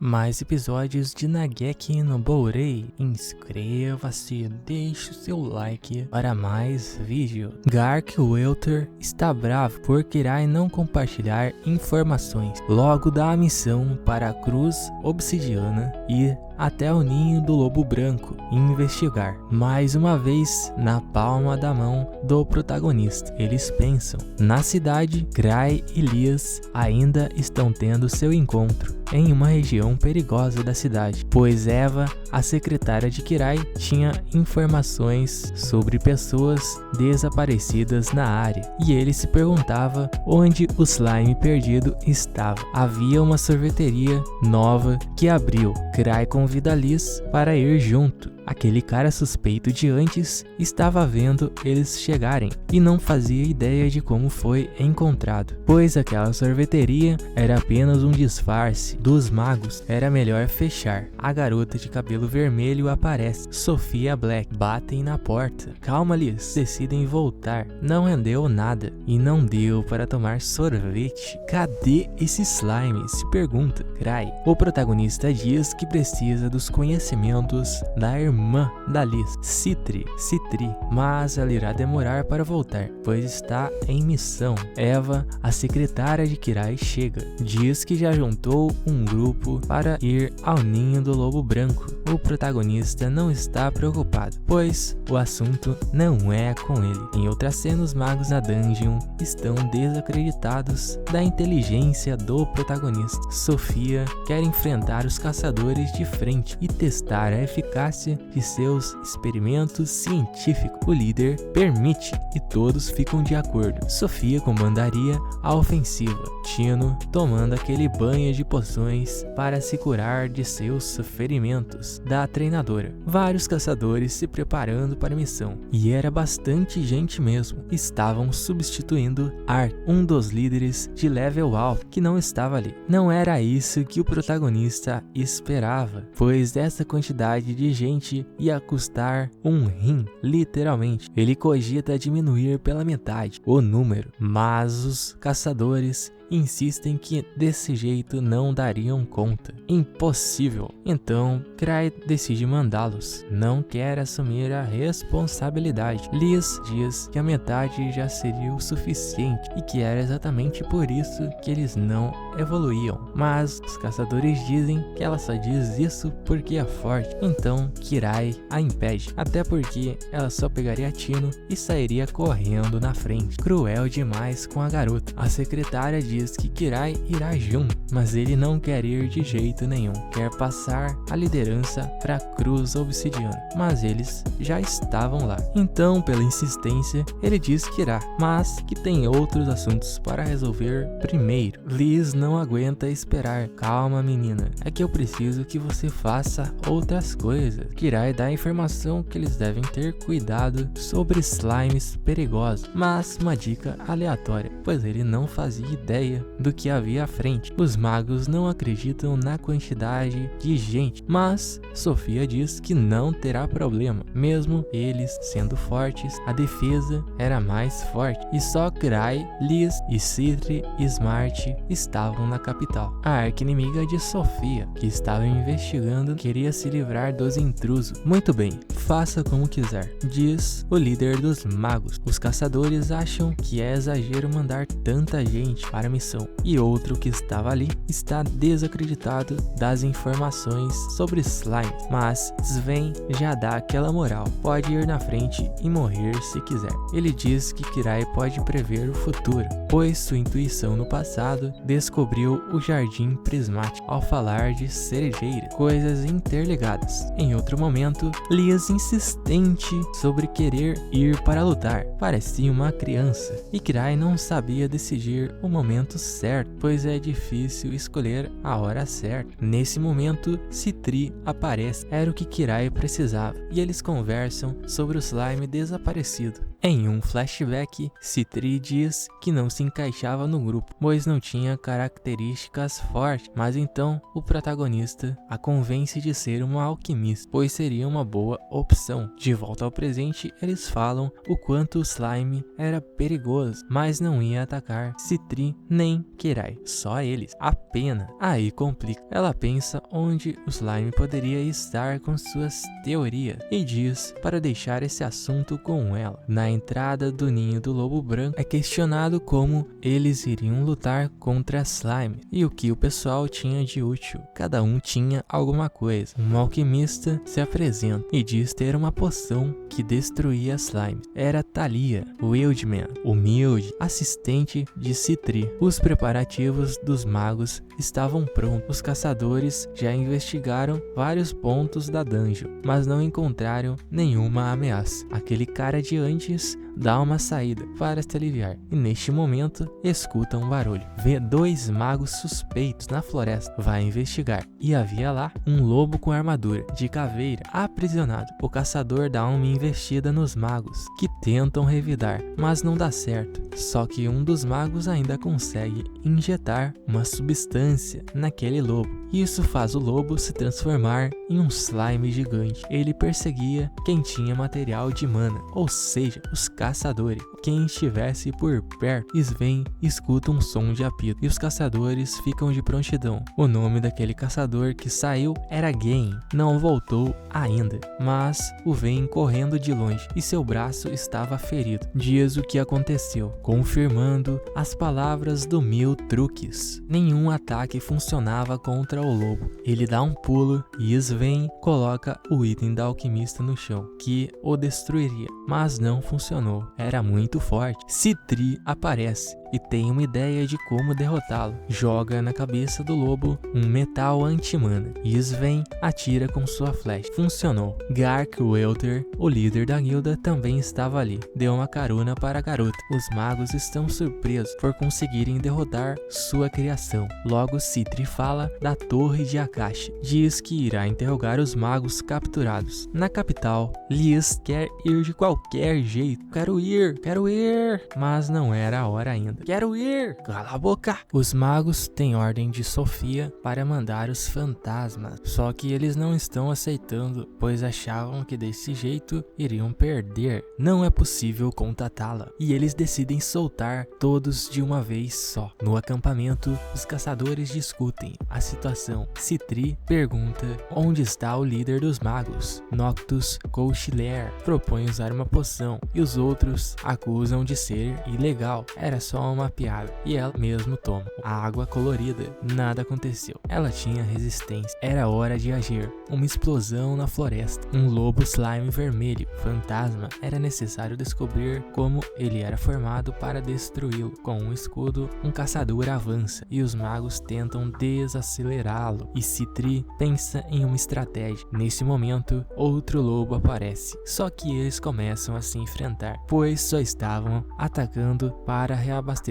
Mais episódios de Nageki no Bourei. Inscreva-se, deixe o seu like para mais vídeos. Gark Welter está bravo por Kirai não compartilhar informações. Logo dá a missão para a Cruz Obsidiana ir até o ninho do Lobo Branco e investigar. Mais uma vez na palma da mão do protagonista. Eles pensam. Na cidade, Kirai e Lias ainda estão tendo seu encontro em uma região perigosa da cidade, pois Eva, a secretária de Kirai, tinha informações sobre pessoas desaparecidas na área, e ele se perguntava onde o slime perdido estava. Havia uma sorveteria nova que abriu. Kirai convida Liz para ir junto. Aquele cara suspeito de antes estava vendo eles chegarem e não fazia ideia de como foi encontrado, pois aquela sorveteria era apenas um disfarce dos magos. Era melhor fechar. A garota de cabelo vermelho aparece. Sophia Black batem na porta. Calma, Liz. Decidem voltar. Não rendeu nada e não deu para tomar sorvete. Cadê esse slime? Se pergunta Kirai. O protagonista diz que precisa dos conhecimentos da irmã da Liz, Citri, mas ela irá demorar para voltar, pois está em missão. Eva, a secretária de Kirai, chega. Diz que já juntou um grupo para ir ao ninho do Lobo Branco. O protagonista não está preocupado, pois o assunto não é com ele. Em outra cena, os magos na dungeon estão desacreditados da inteligência do protagonista. Sofia quer enfrentar os caçadores de frente e testar a eficácia de seus experimentos científicos. O líder permite e todos ficam de acordo. Sofia comandaria a ofensiva, Tino tomando aquele banho de poções para se curar de seus ferimentos da treinadora. Vários caçadores se preparando para a missão, e era bastante gente mesmo. Estavam substituindo Ark, um dos líderes de level alto, que não estava ali. Não era isso que o protagonista esperava, pois essa quantidade de gente ia custar um rim, literalmente. Ele cogita diminuir pela metade o número, mas os caçadores insistem que desse jeito não dariam conta. Impossível. Então, Kirai decide mandá-los. Não quer assumir a responsabilidade. Liz diz que a metade já seria o suficiente e que era exatamente por isso que eles não evoluíam. Mas os caçadores dizem que ela só diz isso porque é forte. Então, Kirai a impede. Até porque ela só pegaria Tino e sairia correndo na frente. Cruel demais com a garota. A secretária diz que Kirai irá junto, mas ele não quer ir de jeito nenhum. Quer passar a liderança para a Cruz Obsidiana, mas eles já estavam lá. Então, pela insistência, ele diz que irá, mas que tem outros assuntos para resolver primeiro. Liz não aguenta esperar. Calma, menina, é que eu preciso que você faça outras coisas. Kirai dá a informação que eles devem ter cuidado sobre slimes perigosos, mas uma dica aleatória, pois ele não fazia ideia do que havia à frente. Os magos não acreditam na quantidade de gente, mas Sofia diz que não terá problema. Mesmo eles sendo fortes, a defesa era mais forte, e só Kirai, Liz e Citri Smart estavam na capital. A arqui-inimiga de Sofia, que estava investigando, queria se livrar dos intrusos. Muito bem, faça como quiser, diz o líder dos magos. Os caçadores acham que é exagero mandar tanta gente para a missão, e outro que estava ali está desacreditado das informações sobre slime, mas Sven já dá aquela moral, pode ir na frente e morrer se quiser. Ele diz que Kirai pode prever o futuro, pois sua intuição no passado descobriu o jardim prismático ao falar de cerejeira, coisas interligadas. Em outro momento, Liz insistente sobre querer ir para lutar, parecia uma criança, e Kirai não sabia decidir o momento certo, pois é difícil escolher a hora certa. Nesse momento, Citri aparece. Era o que Kirai precisava, e eles conversam sobre o slime desaparecido. Em um flashback, Citri diz que não se encaixava no grupo, pois não tinha características fortes, mas então o protagonista a convence de ser uma alquimista, pois seria uma boa opção. De volta ao presente, eles falam o quanto o slime era perigoso, mas não ia atacar Citri nem Kirai, só eles. A pena aí complica. Ela pensa onde o slime poderia estar com suas teorias e diz para deixar esse assunto com ela. Na entrada do ninho do lobo branco é questionado como eles iriam lutar contra slime e o que o pessoal tinha de útil. Cada um tinha alguma coisa. Um alquimista se apresenta e diz ter uma poção que destruía slime. Era Thalia, o Wildman, humilde, assistente de Citri. Os preparativos dos magos estavam prontos. Os caçadores já investigaram vários pontos da dungeon, mas não encontraram nenhuma ameaça. Aquele cara de antes dá uma saída para se aliviar e neste momento escuta um barulho. Vê 2 magos suspeitos na floresta. Vai investigar e havia lá um lobo com armadura de caveira aprisionado. O caçador dá uma investida nos magos que tentam revidar, mas não dá certo. Só que um dos magos ainda consegue injetar uma substância naquele lobo. Isso faz o lobo se transformar em um slime gigante. Ele perseguia quem tinha material de mana, ou seja, os caçadores. Quem estivesse por perto, Sven escuta um som de apito e os caçadores ficam de prontidão. O nome daquele caçador que saiu era Gain. Não voltou ainda, mas o vem correndo de longe e seu braço estava ferido. Diz o que aconteceu, confirmando as palavras do Mil Truques. Nenhum ataque funcionava contra o lobo. Ele dá um pulo e Sven coloca o item da alquimista no chão, que o destruiria, mas não funcionou. Era muito forte. Citri aparece e tem uma ideia de como derrotá-lo. Joga na cabeça do lobo um metal anti-mana e Sven atira com sua flecha. Funcionou. Gark Welter, o líder da guilda, também estava ali. Deu uma carona para a garota. Os magos estão surpresos por conseguirem derrotar sua criação. Logo Citri fala da Torre de Akashi. Diz que irá interrogar os magos capturados. Na capital, Liz quer ir de qualquer jeito. Quero ir, mas não era a hora ainda. Quero ir, cala a boca. Os magos têm ordem de Sofia para mandar os fantasmas, só que eles não estão aceitando, pois achavam que desse jeito iriam perder. Não é possível contatá-la e eles decidem soltar todos de uma vez só. No acampamento, os caçadores discutem a situação. Citri pergunta onde está o líder dos magos. Noctus Couchiler propõe usar uma poção e os outros acusam de ser ilegal. Era só uma piada e ela mesmo toma a água colorida. Nada aconteceu. Ela tinha resistência. Era hora de agir. Uma explosão na floresta. Um lobo slime vermelho fantasma. Era necessário descobrir como ele era formado para destruí-lo. Com um escudo, um caçador avança e os magos tentam desacelerá-lo. E Citri pensa em uma estratégia. Nesse momento, outro lobo aparece. Só que eles começam a se enfrentar, pois só estavam atacando para reabastecer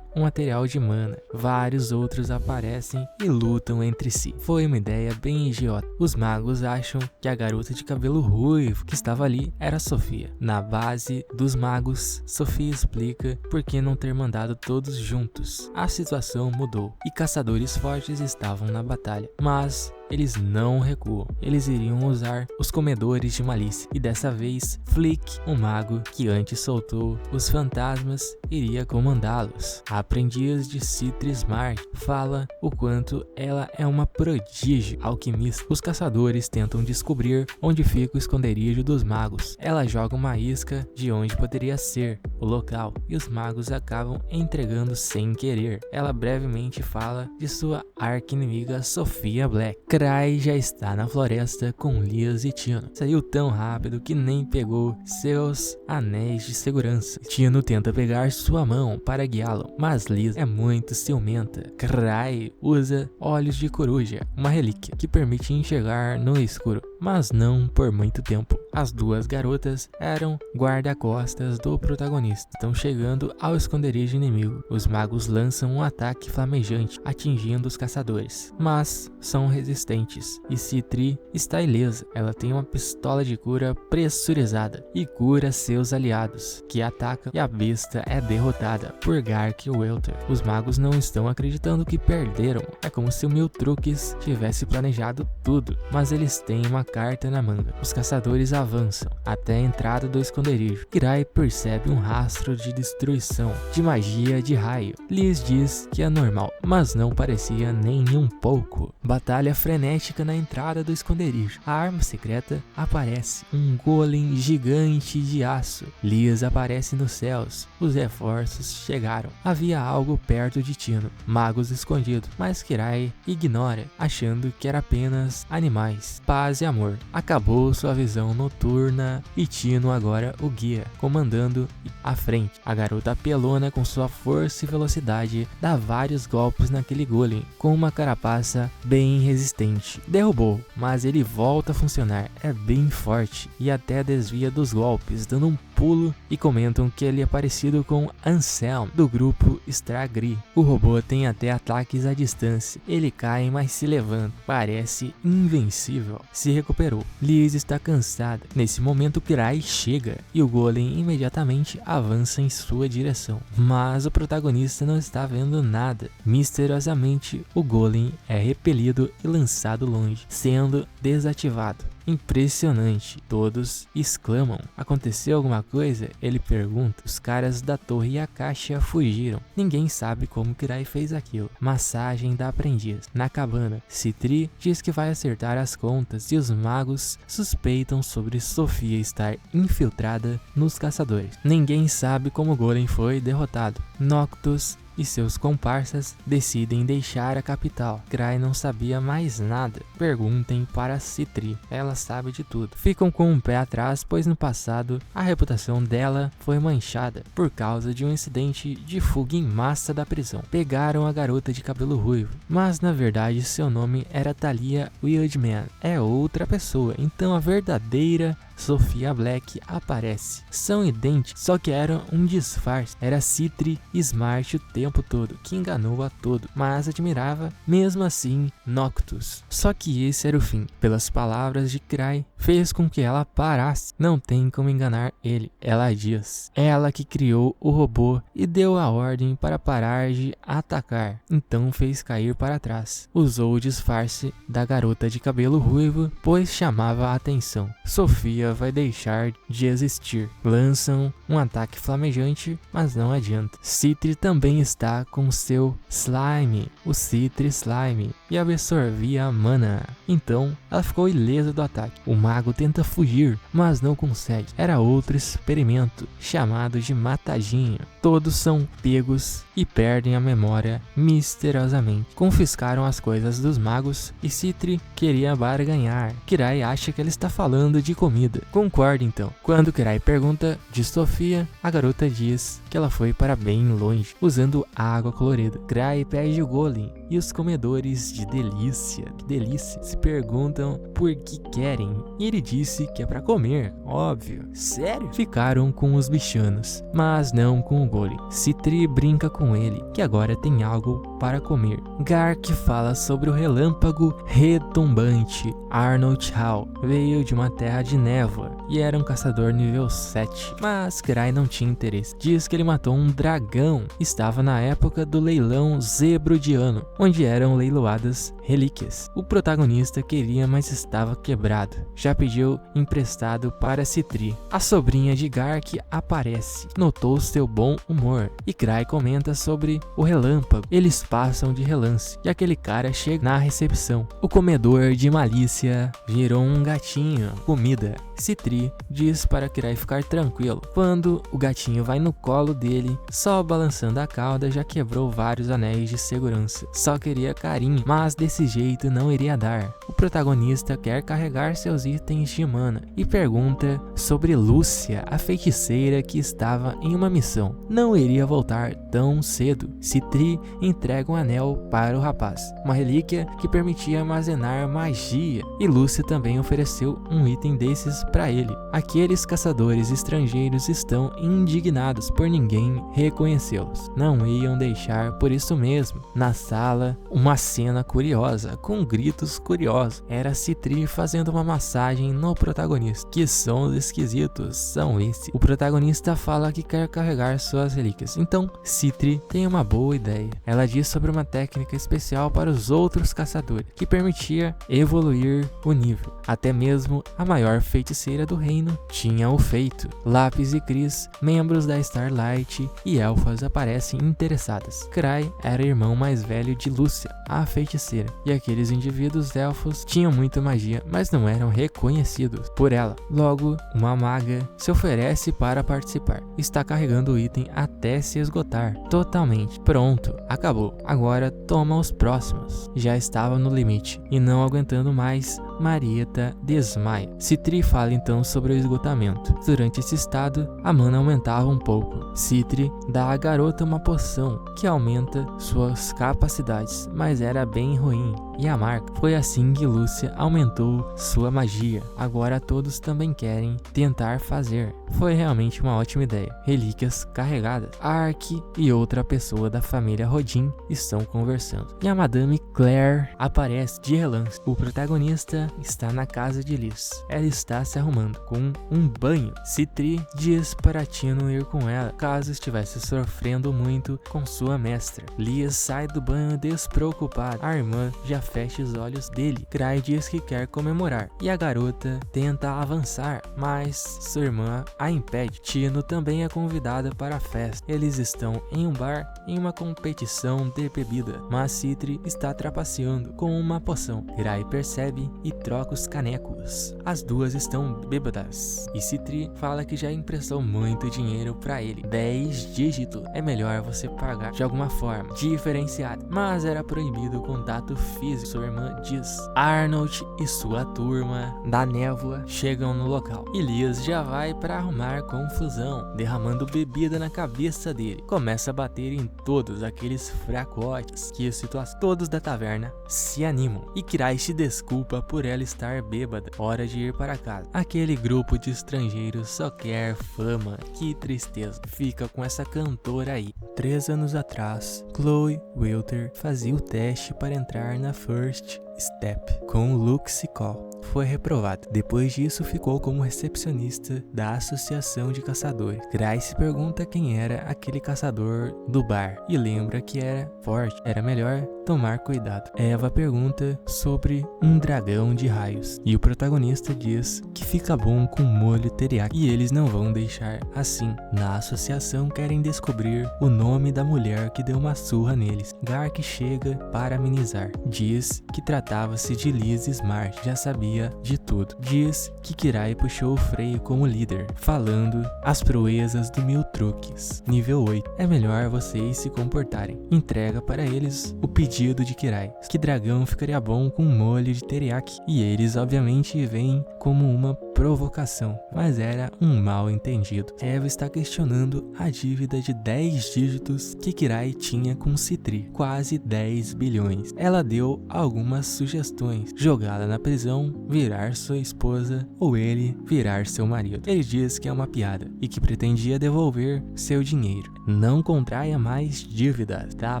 um material de mana. Vários outros aparecem e lutam entre si. Foi uma ideia bem idiota. Os magos acham que a garota de cabelo ruivo que estava ali era Sofia. Na base dos magos, Sofia explica por que não ter mandado todos juntos. A situação mudou e caçadores fortes estavam na batalha, mas eles não recuam. Eles iriam usar os comedores de malícia. E dessa vez, Flick, o mago que antes soltou os fantasmas, iria comandá-los. A aprendiz de Citri Smart fala o quanto ela é uma prodígio alquimista. Os caçadores tentam descobrir onde fica o esconderijo dos magos. Ela joga uma isca de onde poderia ser o local e os magos acabam entregando sem querer. Ela brevemente fala de sua arqui-inimiga Sophia Black. Cry já está na floresta com Liz e Tino. Saiu tão rápido que nem pegou seus anéis de segurança. Tino tenta pegar sua mão para guiá-lo, mas Liz é muito ciumenta. Cry usa olhos de coruja, uma relíquia que permite enxergar no escuro. mas não por muito tempo. As duas garotas eram guarda-costas do protagonista. Estão chegando ao esconderijo inimigo. Os magos lançam um ataque flamejante, atingindo os caçadores, mas são resistentes. E Citri está ilesa. Ela tem uma pistola de cura pressurizada e cura seus aliados, que atacam, e a besta é derrotada por Gark Welter. Os magos não estão acreditando que perderam. É como se o Miltrukes tivesse planejado tudo, mas eles têm uma carta na manga. Os caçadores avançam até a entrada do esconderijo. Kirai percebe um rastro de destruição, de magia de raio. Lhes diz que é normal, mas não parecia nem um pouco. Batalha frenética na entrada do esconderijo. A arma secreta aparece, um golem gigante de aço. Lys aparece nos céus. Os reforços chegaram. Havia algo perto de Tino, magos escondidos, mas Kirai ignora, achando que era apenas animais. Paz e amor. Acabou sua visão noturna e Tino agora o guia, comandando à frente. A garota pelona, com sua força e velocidade, dá vários golpes naquele golem com uma carapaça bem resistente. Derrubou, mas ele volta a funcionar. É bem forte e até desvia dos golpes, dando um pulo, e comentam que ele é parecido com Anselm do grupo Stragri. O robô tem até ataques à distância. Ele cai, mas se levanta. Parece invencível. Se recuperou. Lys está cansada. Nesse momento, Kirai chega e o golem imediatamente avança em sua direção. Mas o protagonista não está vendo nada. Misteriosamente, o golem é repelido e lançado longe, sendo desativado. Impressionante, todos exclamam. Aconteceu alguma coisa? Ele pergunta. Os caras da torre e a caixa fugiram. Ninguém sabe como Kirai fez aquilo. Massagem da aprendiz. Na cabana, Citri diz que vai acertar as contas e os magos suspeitam sobre Sofia estar infiltrada nos caçadores. Ninguém sabe como o golem foi derrotado. Noctus e seus comparsas decidem deixar a capital. Kirai não sabia mais nada. Perguntem para Citri, ela sabe de tudo. Ficam com um pé atrás, pois no passado a reputação dela foi manchada por causa de um incidente de fuga em massa da prisão. Pegaram a garota de cabelo ruivo, mas na verdade seu nome era Thalia Wildman. É outra pessoa, então a verdadeira Sophia Black aparece. São idênticos, só que era um disfarce. Era Citri Smart o tempo todo, que enganou a todo, mas admirava, mesmo assim, Noctus. Só que esse era o fim. Pelas palavras de Kirai, fez com que ela parasse. Não tem como enganar ele. Ela diz. Ela que criou o robô e deu a ordem para parar de atacar. Então fez cair para trás. Usou o disfarce da garota de cabelo ruivo, pois chamava a atenção. Sofia vai deixar de existir. Lançam um ataque flamejante, mas não adianta. Citri também está com seu slime, o Citri Slime, e absorvia a mana. Então ela ficou ilesa do ataque. O mago tenta fugir, mas não consegue. Era outro experimento, chamado de matadinho. Todos são pegos e perdem a memória misteriosamente. Confiscaram as coisas dos magos e Citri queria barganhar. Kirai acha que ela está falando de comida. Concorda então. Quando Kirai pergunta de Sofia, a garota diz que ela foi para bem longe, usando água colorida. Kirai pede o golem e os comedores de delícia, que delícia, se perguntam por que querem. E ele disse que é para comer, óbvio. Sério? Ficaram com os bichanos, mas não com o golem. Citri brinca com ele, que agora tem algo para comer. Gark fala sobre o relâmpago retumbante. Arnold Hall veio de uma terra de névoa e era um caçador nível 7, mas Kirai não tinha interesse. Diz que ele matou um dragão. Estava na época do leilão zebrodiano, onde eram leiloadas relíquias. O protagonista queria, mas estava quebrado. Já pediu emprestado para Citri. A sobrinha de Gark aparece. Notou seu bom humor e Kirai comenta sobre o relâmpago. Eles passam de relance e aquele cara chega na recepção. O comedor de malícia virou um gatinho. Comida. Citri diz para Kirai ficar tranquilo. Quando o gatinho vai no colo dele, só balançando a cauda já quebrou vários anéis de segurança. só queria carinho, mas desse jeito não iria dar. O protagonista quer carregar seus itens de mana e pergunta sobre Lúcia, a feiticeira que estava em uma missão. Não iria voltar tão cedo. Citri entrega um anel para o rapaz, uma relíquia que permitia armazenar magia, e Lúcia também ofereceu um item desses para ele. Aqueles caçadores estrangeiros estão indignados por ninguém reconhecê-los. Não iam deixar por isso mesmo. Na sala, uma cena curiosa, com gritos curiosos. Era Citri fazendo uma massagem no protagonista. Que sons esquisitos são esses? O protagonista fala que quer carregar suas relíquias. Então, Citri tem uma boa ideia. Ela diz sobre uma técnica especial para os outros caçadores, que permitia evoluir o nível. Até mesmo a maior feiticeira do reino tinha o feito. Lápis e Cris, membros da Starlight e elfas, aparecem interessadas. Cry era irmão mais velho de Lúcia, a feiticeira, e aqueles indivíduos elfos tinham muita magia, mas não eram reconhecidos por ela. Logo, uma maga se oferece para participar. Está carregando o item até se esgotar totalmente. Pronto, acabou. Agora toma os próximos. Já estava no limite e não aguentando mais, Marieta desmaia. Citri fala então sobre o esgotamento. Durante esse estado, a mana aumentava um pouco. Citri dá à garota uma poção que aumenta suas capacidades, mas era bem ruim e amarga. Foi assim que Lúcia aumentou sua magia. Agora todos também querem tentar fazer. Foi realmente uma ótima ideia. Relíquias carregadas. Ark e outra pessoa da família Rodin estão conversando, e a Madame Claire aparece de relance. O protagonista está na casa de Liz. Ela está se arrumando com um banho. Citri diz para Tino ir com ela caso estivesse sofrendo muito com sua mestra. Liz sai do banho despreocupada. A irmã já fecha os olhos dele. Cry diz que quer comemorar e a garota tenta avançar, mas sua irmã a impede. Tino também é convidada para a festa. Eles estão em um bar em uma competição de bebida, mas Citri está trapaceando com uma poção. Cry percebe e troca os canecos. As duas estão bêbadas e Citri fala que já emprestou muito dinheiro para ele. 10 dígitos. É melhor você pagar de alguma forma diferenciada, mas era proibido o contato físico. Sua irmã diz. Arnold e sua turma da névoa chegam no local e Liz já vai para arrumar confusão, derramando bebida na cabeça dele. Começa a bater em todos aqueles fracotes que todos da taverna se animam e Kirai se desculpa por ela estar bêbada. Hora de ir para casa. Aquele grupo de estrangeiros só quer fama. Que tristeza. Fica com essa cantora aí. 3 anos atrás, Chloe Welter fazia o teste para entrar na First Step com Lux Call. Foi reprovado. Depois disso, ficou como recepcionista da Associação de Caçadores. Grace pergunta quem era aquele caçador do bar e lembra que era forte. Era melhor tomar cuidado. Eva pergunta sobre um dragão de raios e o protagonista diz que fica bom com molho teriyaki e eles não vão deixar assim. Na associação querem descobrir o nome da mulher que deu uma surra neles. Gark chega para amenizar. Diz que tratava-se de Liz Smart, já sabia de tudo. Diz que Kirai puxou o freio como líder, falando as proezas do 1000 truques. Nível 8. É melhor vocês se comportarem. Entrega para eles o pedido de Kirai, que dragão ficaria bom com molho de teriyaki. E eles obviamente veem como uma provocação, mas era um mal entendido. Eva está questionando a dívida de 10 dígitos que Kirai tinha com Citri, quase 10 bilhões. Ela deu algumas sugestões: jogá-la na prisão, virar sua esposa ou ele virar seu marido. Ele diz que é uma piada e que pretendia devolver seu dinheiro. Não contraia mais dívidas, tá?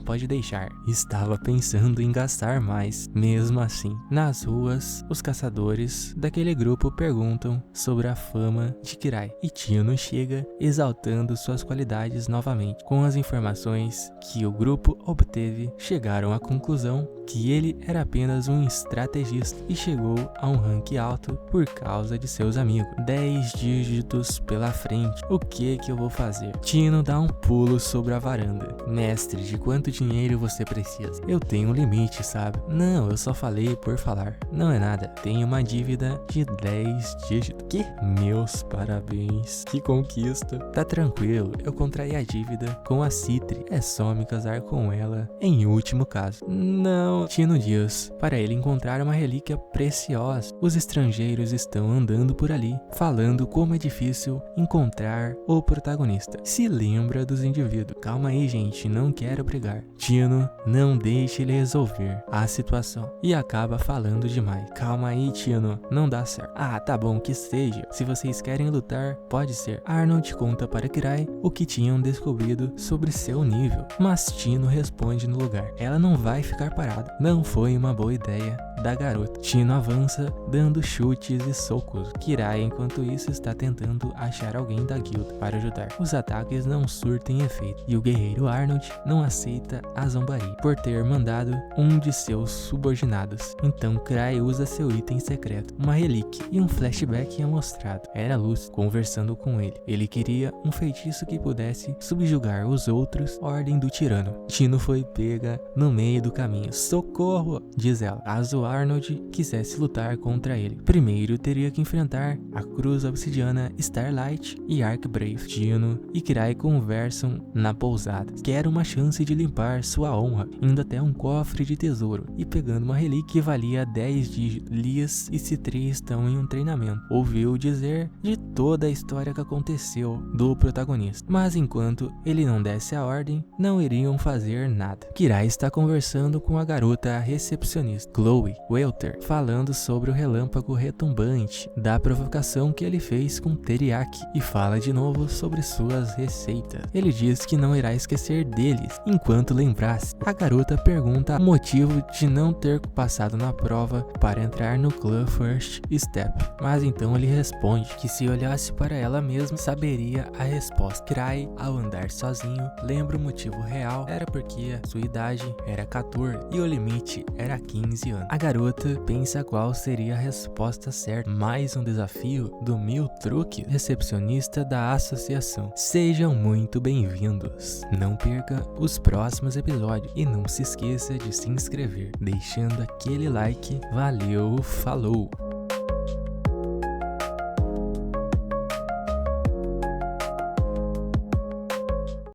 Pode deixar. Estava pensando em gastar mais, mesmo assim. Nas ruas, os caçadores daquele grupo perguntam sobre a fama de Kirai e Tino chega exaltando suas qualidades novamente. Com as informações que o grupo obteve, chegaram à conclusão que ele era apenas um estrategista e chegou a um rank alto por causa de seus amigos. 10 dígitos pela frente. O que eu vou fazer? Tino dá um pulo sobre a varanda. Mestre, de quanto dinheiro você precisa? Eu tenho um limite, sabe? Não, eu só falei por falar. Não é nada. Tenho uma dívida de 10 dígitos. dígito. Que? Meus parabéns, que conquista. Tá tranquilo, eu contraí a dívida com a Citri, é só me casar com ela em último caso. Não, Tino diz para ele encontrar uma relíquia preciosa. Os estrangeiros estão andando por ali, falando como é difícil encontrar o protagonista. Se lembra dos indivíduos. Calma aí, gente, não quero brigar. Tino não deixa ele resolver a situação e acaba falando demais. Calma aí, Tino, não dá certo. Ah, tá bom, que seja. Se vocês querem lutar, pode ser. Arnold conta para Kirai o que tinham descobrido sobre seu nível, mas Tino responde no lugar. Ela não vai ficar parada. Não foi uma boa ideia da garota. Tino avança, dando chutes e socos. Kirai, enquanto isso, está tentando achar alguém da guilda para ajudar. Os ataques não surtem efeito e o guerreiro Arnold não aceita a zombaria por ter mandado um de seus subordinados. Então Kirai usa seu item secreto, uma relíquia, e um flashback é mostrado. Era Luz conversando com ele. Ele queria um feitiço que pudesse subjugar os outros, ordem do tirano. Tino foi pega no meio do caminho. Socorro, diz ela. Caso Arnold quisesse lutar contra ele, primeiro teria que enfrentar a Cruz Obsidiana, Starlight e Arcbrave. Tino e Kirai conversam na pousada. Quer uma chance de limpar sua honra, indo até um cofre de tesouro e pegando uma relíquia que valia 10 dígitos. Lias e Citri estão em um treinamento. Ouviu dizer de toda a história que aconteceu do protagonista, mas enquanto ele não desse a ordem, não iriam fazer nada. Kirai está conversando com a garota recepcionista, Chloe Welter, falando sobre o relâmpago retumbante da provocação que ele fez com Teriyaki e fala de novo sobre suas receitas. Ele diz que não irá esquecer deles enquanto lembrasse. A garota pergunta o motivo de não ter passado na prova para entrar no Club First Step, mas então ele responde que se olhasse para ela mesma saberia a resposta. Kirai, ao andar sozinho, lembra o motivo real, era porque sua idade era 14 e o limite era 15 anos. A garota pensa qual seria a resposta certa. Mais um desafio do Mil Truques, recepcionista da associação. Sejam muito bem-vindos. Não perca os próximos episódios e não se esqueça de se inscrever, deixando aquele like. Valeu, falou!